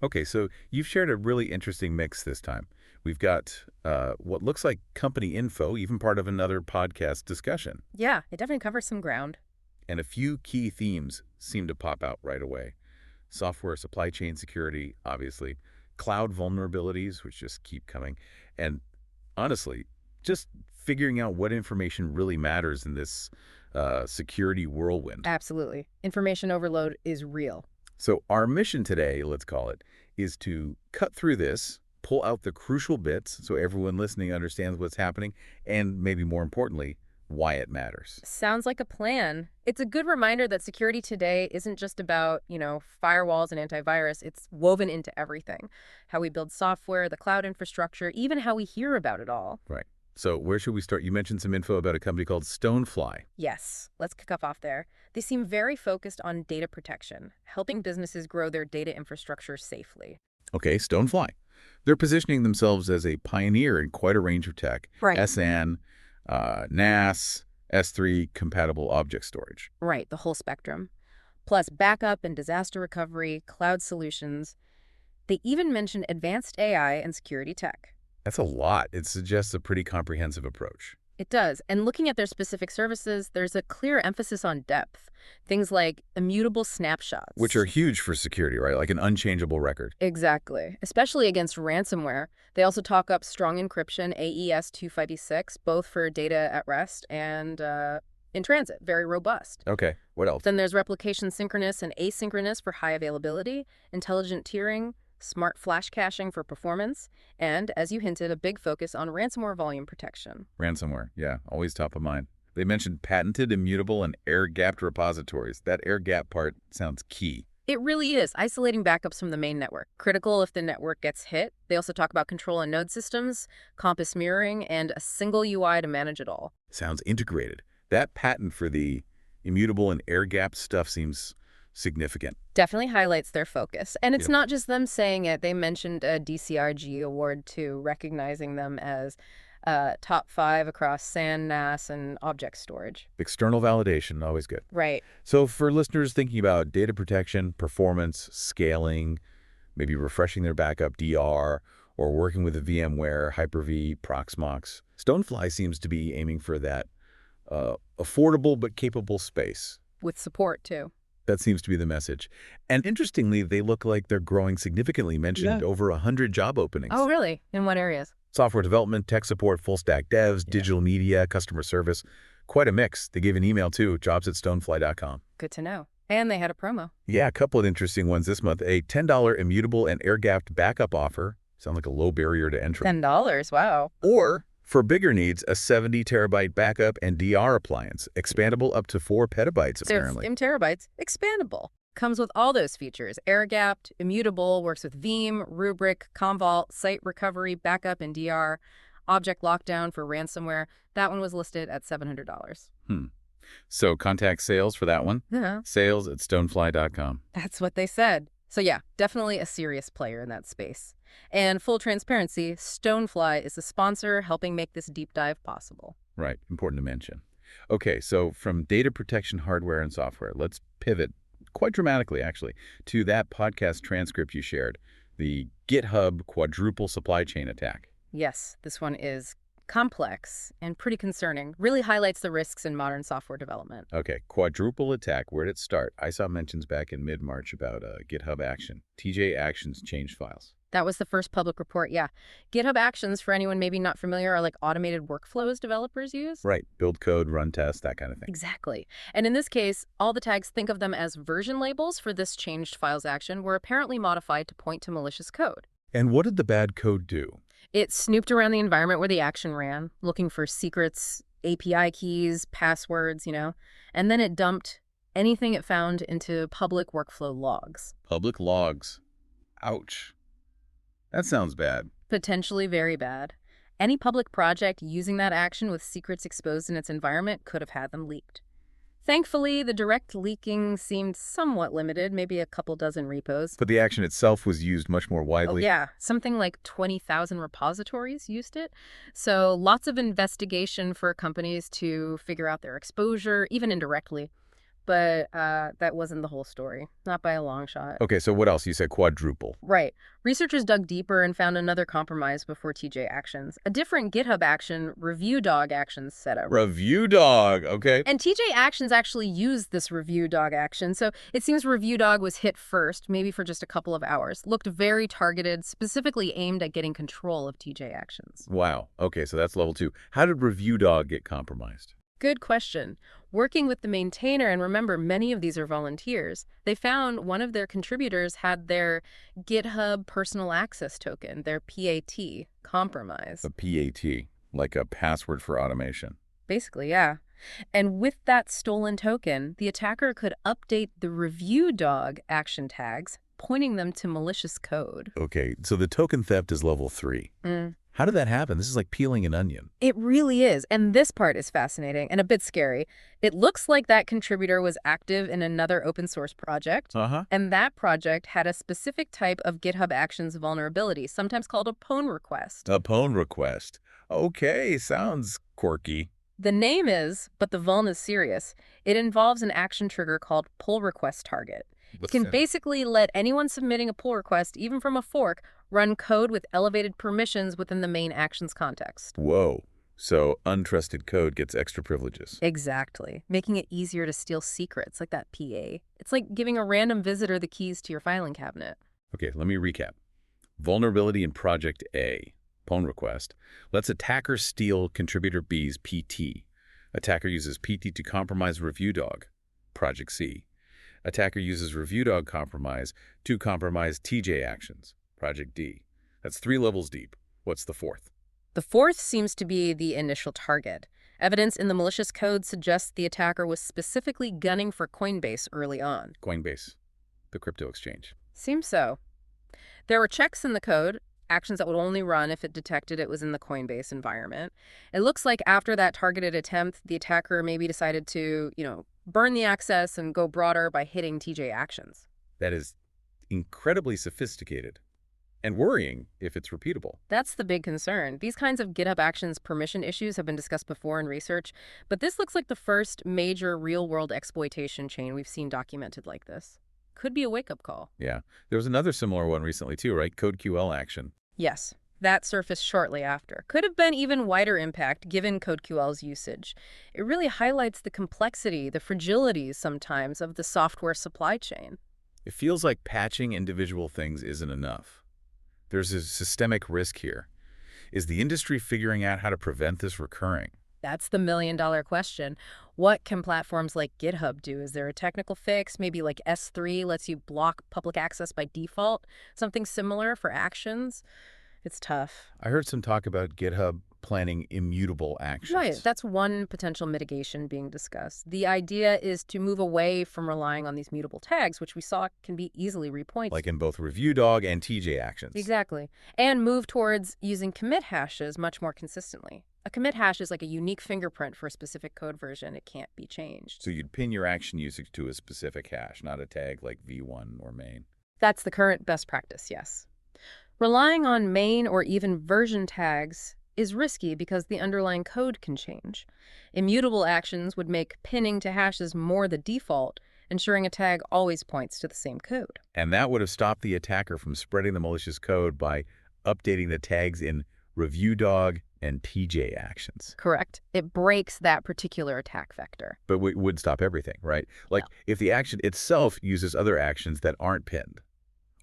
Okay, so you've shared a really interesting mix this time. We've got what looks like company info, even part of another podcast discussion, Yeah, it definitely covers some ground. and a few key themes seem to pop out right away. Software supply chain security, obviously, cloud vulnerabilities, which just keep coming, and honestly, just figuring out what information really matters in this security whirlwind. Absolutely. Information overload is real. So our mission today, let's call it, is to cut through this, pull out the crucial bits so everyone listening understands what's happening, and maybe more importantly, why it matters. Sounds like a plan. It's a good reminder that security today isn't just about, firewalls and antivirus. It's woven into everything. How we build software, the cloud infrastructure, even how we hear about it all. Right. So where should we start? You mentioned some info about a company called StoneFly. Yes, let's kick off there. They seem very focused on data protection, helping businesses grow their data infrastructure safely. Okay, StoneFly. They're positioning themselves as a pioneer in quite a range of tech. Right. SN, NAS, S3 compatible object storage. Right, the whole spectrum. Plus backup and disaster recovery, cloud solutions. They even mentioned advanced AI and security tech. That's a lot. It suggests a pretty comprehensive approach. It does. And looking at their specific services, there's a clear emphasis on depth. Things like immutable snapshots. Which are huge for security, right? Like an unchangeable record. Exactly. Especially against ransomware. They also talk up strong encryption, AES 256, both for data at rest and in transit. Very robust. Okay, what else? Then there's replication synchronous and asynchronous for high availability, intelligent tiering, smart flash caching for performance, and, as you hinted, a big focus on ransomware volume protection. Ransomware, yeah, always top of mind. They mentioned patented, immutable, and air-gapped repositories. That air-gap part sounds key. It really is isolating backups from the main network. Critical if the network gets hit. They also talk about control and node systems, compass mirroring, and a single UI to manage it all. Sounds integrated. That patent for the immutable and air-gapped stuff seems significant. Definitely highlights their focus. And it's Yep. not just them saying it. They mentioned a DCRG award too, recognizing them as top 5 across SAN, NAS, and object storage. External validation, always good. Right. So for listeners thinking about data protection, performance, scaling, maybe refreshing their backup DR, or working with a VMware, Hyper-V, Proxmox, StoneFly seems to be aiming for that affordable but capable space. With support too. That seems to be the message. And interestingly, they look like they're growing significantly, mentioned over 100 job openings. Oh, really? In what areas? Software development, tech support, full-stack devs, digital media, customer service. Quite a mix. They gave an email, too, jobs@stonefly.com. Good to know. And they had a promo. Yeah, a couple of interesting ones this month. A $10 immutable and air-gapped backup offer. Sounds like a low barrier to entry. $10, wow. Or, for bigger needs, a 70-terabyte backup and DR appliance, expandable up to 4 petabytes, apparently. So, in terabytes, expandable. Comes with all those features. Air-gapped, immutable, works with Veeam, Rubrik, Commvault, site recovery, backup, and DR. Object lockdown for ransomware. That one was listed at $700. So contact sales for that one. Yeah. Sales@stonefly.com. That's what they said. So yeah, definitely a serious player in that space. And full transparency, StoneFly is the sponsor helping make this deep dive possible. Right, important to mention. Okay, so from data protection hardware and software, let's pivot quite dramatically, actually, to that podcast transcript you shared, the GitHub quadruple supply chain attack. Yes, this one is complex and pretty concerning. Really highlights the risks in modern software development. Okay, quadruple attack, where did it start? I saw mentions back in mid-March about GitHub Action. TJ Actions changed files. That was the first public report, yeah. GitHub Actions, for anyone maybe not familiar, are like automated workflows developers use. Right, build code, run tests, that kind of thing. Exactly. And in this case, all the tags, think of them as version labels for this changed files action, were apparently modified to point to malicious code. And what did the bad code do? It snooped around the environment where the action ran, looking for secrets, API keys, passwords, and then it dumped anything it found into public workflow logs. Public logs. Ouch. That sounds bad. Potentially very bad. Any public project using that action with secrets exposed in its environment could have had them leaked. Thankfully, the direct leaking seemed somewhat limited, maybe a couple dozen repos. But the action itself was used much more widely. Oh, yeah. Something like 20,000 repositories used it. So lots of investigation for companies to figure out their exposure, even indirectly. but that wasn't the whole story. Not by a long shot. Okay, so what else? You said quadruple. Right. Researchers dug deeper and found another compromise before TJ actions. A different GitHub action, review dog actions setup. Review dog, okay. And TJ actions actually used this review dog action, so it seems review dog was hit first, maybe for just a couple of hours. Looked very targeted, specifically aimed at getting control of TJ actions. Wow, okay, so that's level 2. How did review dog get compromised? Good question. Working with the maintainer, and remember, many of these are volunteers, they found one of their contributors had their GitHub personal access token, their PAT, compromised. A PAT, like a password for automation. Basically, yeah. And with that stolen token, the attacker could update the review dog action tags, pointing them to malicious code. Okay, so the token theft is level 3. How did that happen? This is like peeling an onion. It really is. And this part is fascinating and a bit scary. It looks like that contributor was active in another open source project. And that project had a specific type of GitHub Actions vulnerability, sometimes called a pwn request. A pwn request. Okay, sounds quirky. The name is, but the vuln is serious. It involves an action trigger called pull request target. It can basically let anyone submitting a pull request, even from a fork, run code with elevated permissions within the main actions context. Whoa. So untrusted code gets extra privileges. Exactly. Making it easier to steal secrets, like that PA. It's like giving a random visitor the keys to your filing cabinet. Okay, let me recap. Vulnerability in Project A, pwn request, lets attackers steal contributor B's PT. Attacker uses PT to compromise review dog, Project C. Attacker uses review dog compromise to compromise TJ actions, Project D. That's 3 levels deep. What's the 4th? The 4th seems to be the initial target. Evidence in the malicious code suggests the attacker was specifically gunning for Coinbase early on. Coinbase, the crypto exchange. Seems so. There were checks in the code, actions that would only run if it detected it was in the Coinbase environment. It looks like after that targeted attempt, the attacker maybe decided to, burn the access and go broader by hitting TJ actions. That is incredibly sophisticated and worrying if it's repeatable. That's the big concern. These kinds of GitHub Actions permission issues have been discussed before in research, but this looks like the first major real-world exploitation chain we've seen documented like this. Could be a wake-up call. Yeah. There was another similar one recently too, right? CodeQL action. Yes. That surfaced shortly after. Could have been even wider impact given CodeQL's usage. It really highlights the complexity, the fragilities sometimes of the software supply chain. It feels like patching individual things isn't enough. There's a systemic risk here. Is the industry figuring out how to prevent this recurring? That's the million-dollar question. What can platforms like GitHub do? Is there a technical fix? Maybe like S3 lets you block public access by default? Something similar for actions? It's tough. I heard some talk about GitHub planning immutable actions. Right, that's one potential mitigation being discussed. The idea is to move away from relying on these mutable tags, which we saw can be easily repointed. Like in both review dog and TJ actions. Exactly. And move towards using commit hashes much more consistently. A commit hash is like a unique fingerprint for a specific code version. It can't be changed. So you'd pin your action usage to a specific hash, not a tag like v1 or main. That's the current best practice, yes. Relying on main or even version tags is risky because the underlying code can change. Immutable actions would make pinning to hashes more the default, ensuring a tag always points to the same code. And that would have stopped the attacker from spreading the malicious code by updating the tags in review dog and TJ actions. Correct. It breaks that particular attack vector. But it would stop everything, right? Like if the action itself uses other actions that aren't pinned,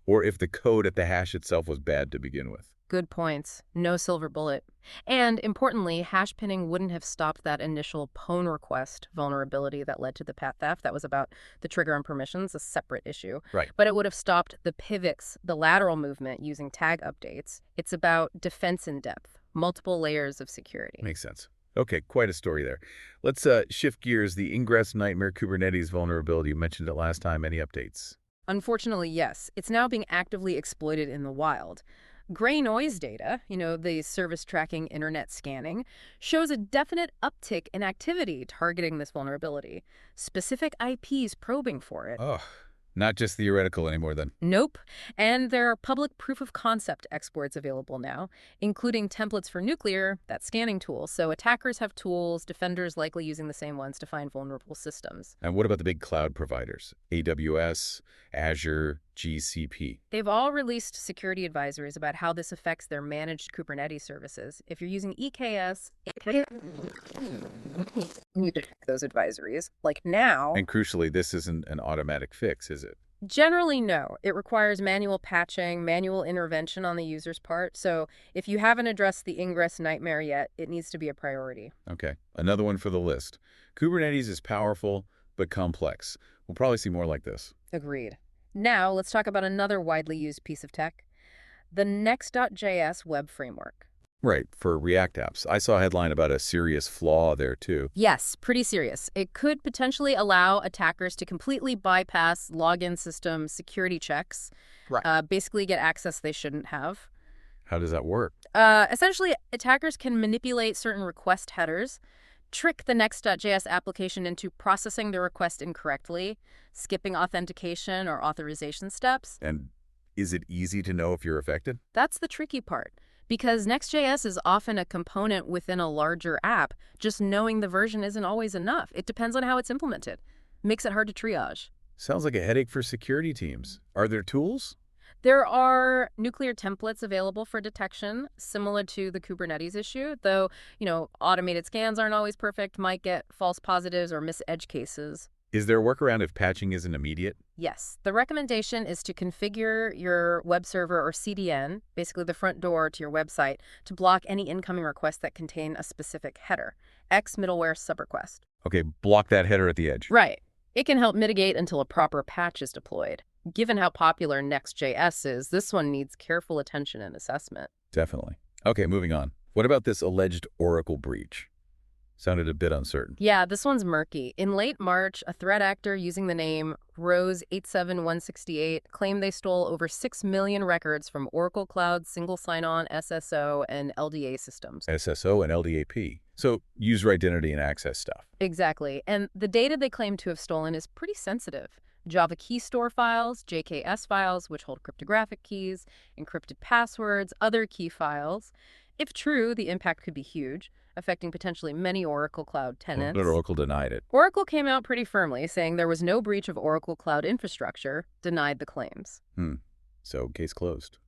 or if the code at the hash itself was bad to begin with. Good points. No silver bullet. And importantly, hash pinning wouldn't have stopped that initial pwn request vulnerability that led to the path theft. That was about the trigger and permissions, a separate issue. Right. But it would have stopped the pivots, the lateral movement using tag updates. It's about defense in depth, multiple layers of security. Makes sense. Okay, quite a story there. Let's shift gears. The Ingress Nightmare Kubernetes vulnerability, you mentioned it last time. Any updates? Unfortunately, yes. It's now being actively exploited in the wild. Gray noise data, the service tracking internet scanning, shows a definite uptick in activity targeting this vulnerability. Specific IPs probing for it. Oh, Not just theoretical anymore, then. Nope. And there are public proof of concept exports available now, including templates for nuclear, that scanning tool. So attackers have tools, defenders likely using the same ones to find vulnerable systems. And what about the big cloud providers? AWS, Azure, GCP. They've all released security advisories about how this affects their managed Kubernetes services. If you're using EKS, you need to check those advisories. Like now, And crucially, this isn't an automatic fix, is it? generally, no. It requires manual patching, manual intervention on the user's part. So if you haven't addressed the Ingress Nightmare yet, it needs to be a priority. Okay, another one for the list. Kubernetes is powerful, but complex. We'll probably see more like this. Agreed. Now, let's talk about another widely used piece of tech, the Next.js web framework. Right, for React apps. I saw a headline about a serious flaw there, too. Yes, pretty serious. It could potentially allow attackers to completely bypass login system security checks, Right. basically get access they shouldn't have. How does that work? Essentially, attackers can manipulate certain request headers, trick the Next.js application into processing the request incorrectly, skipping authentication or authorization steps. And is it easy to know if you're affected? That's the tricky part. Because Next.js is often a component within a larger app, just knowing the version isn't always enough. It depends on how it's implemented. Makes it hard to triage. Sounds like a headache for security teams. Are there tools? There are nuclear templates available for detection, similar to the Kubernetes issue, though, automated scans aren't always perfect, might get false positives or miss edge cases. Is there a workaround if patching isn't immediate? Yes, the recommendation is to configure your web server or CDN, basically the front door to your website, to block any incoming requests that contain a specific header, X middleware subrequest. Okay, block that header at the edge. Right. It can help mitigate until a proper patch is deployed. Given how popular Next.js is, this one needs careful attention and assessment. Definitely. Okay, moving on. What about this alleged Oracle breach? Sounded a bit uncertain. Yeah, this one's murky. In late March, a threat actor using the name Rose87168 claimed they stole over 6 million records from Oracle Cloud single sign-on SSO and LDA systems. SSO and LDAP. So user identity and access stuff. Exactly. And the data they claim to have stolen is pretty sensitive. Java key store files, JKS files, which hold cryptographic keys, encrypted passwords, other key files. If true, the impact could be huge, affecting potentially many Oracle Cloud tenants. But Oracle denied it. Oracle came out pretty firmly, saying there was no breach of Oracle Cloud infrastructure, denied the claims. So case closed.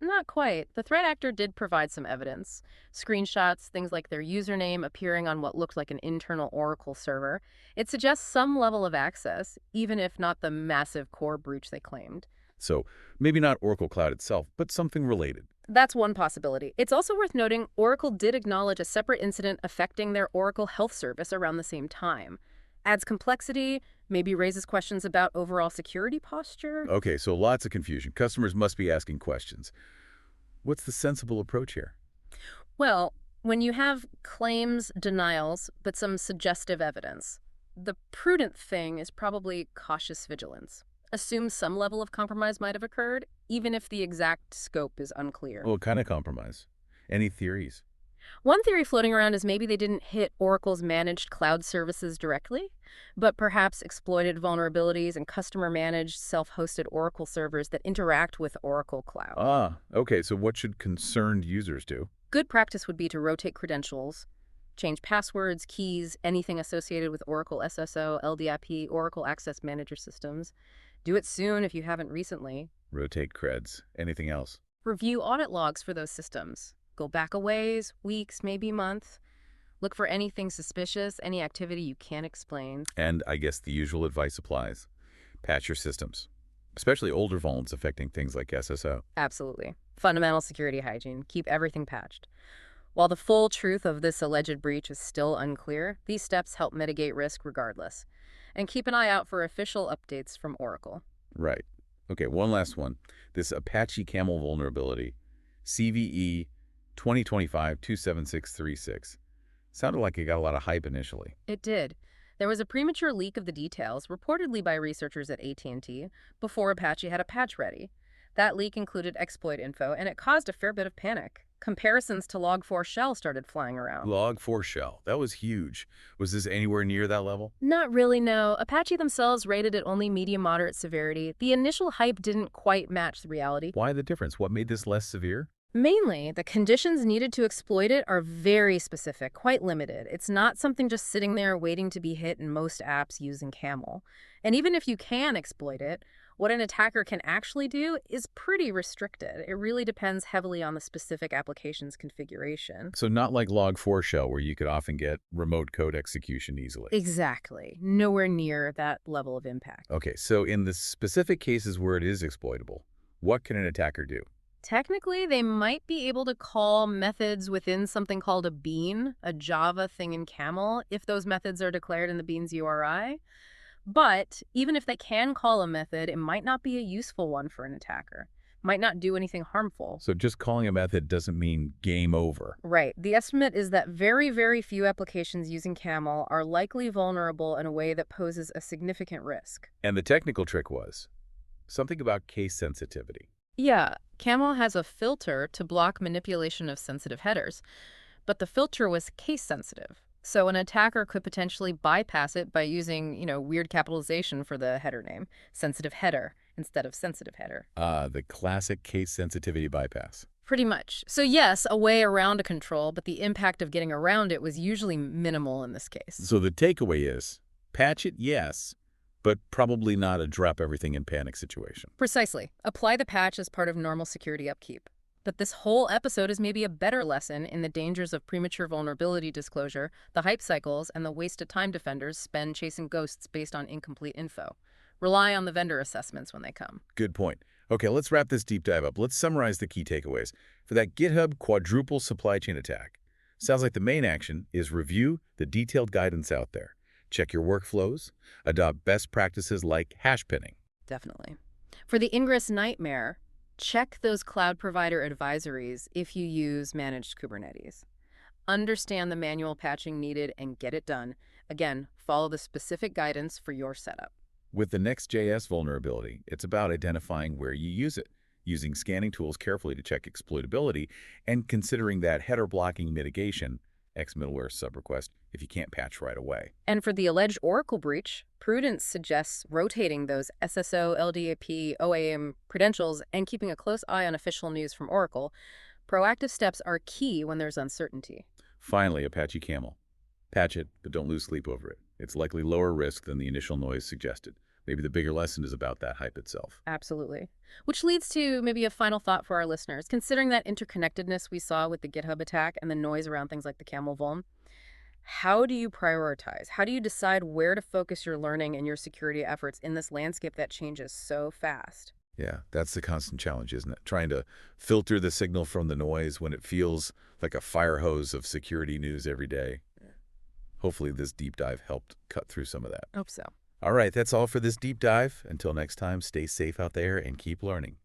Not quite. The threat actor did provide some evidence. Screenshots, things like their username appearing on what looked like an internal Oracle server. It suggests some level of access, even if not the massive core breach they claimed. So maybe not Oracle Cloud itself, but something related. That's one possibility. It's also worth noting Oracle did acknowledge a separate incident affecting their Oracle Health Service around the same time. Adds complexity, maybe raises questions about overall security posture. Okay, so lots of confusion. Customers must be asking questions. What's the sensible approach here? Well, when you have claims, denials, but some suggestive evidence, the prudent thing is probably cautious vigilance. Assume some level of compromise might have occurred, even if the exact scope is unclear. What kind of compromise? Any theories? One theory floating around is maybe they didn't hit Oracle's managed cloud services directly, but perhaps exploited vulnerabilities in customer-managed, self-hosted Oracle servers that interact with Oracle Cloud. Ah, okay, so what should concerned users do? Good practice would be to rotate credentials, change passwords, keys, anything associated with Oracle SSO, LDAP, Oracle Access Manager systems. Do it soon if you haven't recently. Rotate creds. Anything else? Review audit logs for those systems. Go back a ways, weeks, maybe months. Look for anything suspicious, any activity you can't explain. And I guess the usual advice applies. Patch your systems, especially older vulns affecting things like SSO. Absolutely. Fundamental security hygiene. Keep everything patched. While the full truth of this alleged breach is still unclear, these steps help mitigate risk regardless. And keep an eye out for official updates from Oracle. Right. Okay, one last one. This Apache Camel vulnerability, CVE 2025-27636. Sounded like it got a lot of hype initially. It did. There was a premature leak of the details, reportedly by researchers at AT&T, before Apache had a patch ready. That leak included exploit info, and it caused a fair bit of panic. Comparisons to Log4Shell started flying around. Log4Shell. That was huge. Was this anywhere near that level? Not really, no. Apache themselves rated it only medium-moderate severity. The initial hype didn't quite match the reality. Why the difference? What made this less severe? Mainly, the conditions needed to exploit it are very specific, quite limited. It's not something just sitting there waiting to be hit in most apps using Camel. And even if you can exploit it, what an attacker can actually do is pretty restricted. It really depends heavily on the specific application's configuration. So not like Log4Shell, where you could often get remote code execution easily. Exactly. Nowhere near that level of impact. Okay, so in the specific cases where it is exploitable, what can an attacker do? Technically, they might be able to call methods within something called a bean, a Java thing in Camel, if those methods are declared in the bean's URI. But even if they can call a method, it might not be a useful one for an attacker. Might not do anything harmful. So just calling a method doesn't mean game over. Right. The estimate is that very, very few applications using Camel are likely vulnerable in a way that poses a significant risk. And the technical trick was something about case sensitivity. Yeah, Camel has a filter to block manipulation of sensitive headers, but the filter was case sensitive. So an attacker could potentially bypass it by using, weird capitalization for the header name, sensitive header, instead of sensitive header. The classic case sensitivity bypass. Pretty much. So yes, a way around a control, but the impact of getting around it was usually minimal in this case. So the takeaway is, patch it, yes, but probably not a drop everything in panic situation. Precisely. Apply the patch as part of normal security upkeep. But this whole episode is maybe a better lesson in the dangers of premature vulnerability disclosure, the hype cycles, and the wasted time defenders spend chasing ghosts based on incomplete info. Rely on the vendor assessments when they come. Good point. Okay, let's wrap this deep dive up. Let's summarize the key takeaways. For that GitHub quadruple supply chain attack, sounds like the main action is review the detailed guidance out there. Check your workflows, adopt best practices like hash pinning. Definitely. For the Ingress Nightmare, check those cloud provider advisories if you use managed Kubernetes. Understand the manual patching needed and get it done. Again, follow the specific guidance for your setup. With the Next.js vulnerability, it's about identifying where you use it, using scanning tools carefully to check exploitability, and considering that header blocking mitigation, X-middleware subrequest, if you can't patch right away. And for the alleged Oracle breach, Prudence suggests rotating those SSO, LDAP, OAM credentials and keeping a close eye on official news from Oracle. Proactive steps are key when there's uncertainty. Finally, Apache Camel. Patch it, but don't lose sleep over it. It's likely lower risk than the initial noise suggested. Maybe the bigger lesson is about that hype itself. Absolutely. Which leads to maybe a final thought for our listeners. Considering that interconnectedness we saw with the GitHub attack and the noise around things like the Camel vuln, how do you prioritize? How do you decide where to focus your learning and your security efforts in this landscape that changes so fast? Yeah, that's the constant challenge, isn't it? Trying to filter the signal from the noise when it feels like a fire hose of security news every day. Hopefully this deep dive helped cut through some of that. Hope so. All right, that's all for this deep dive. Until next time, stay safe out there and keep learning.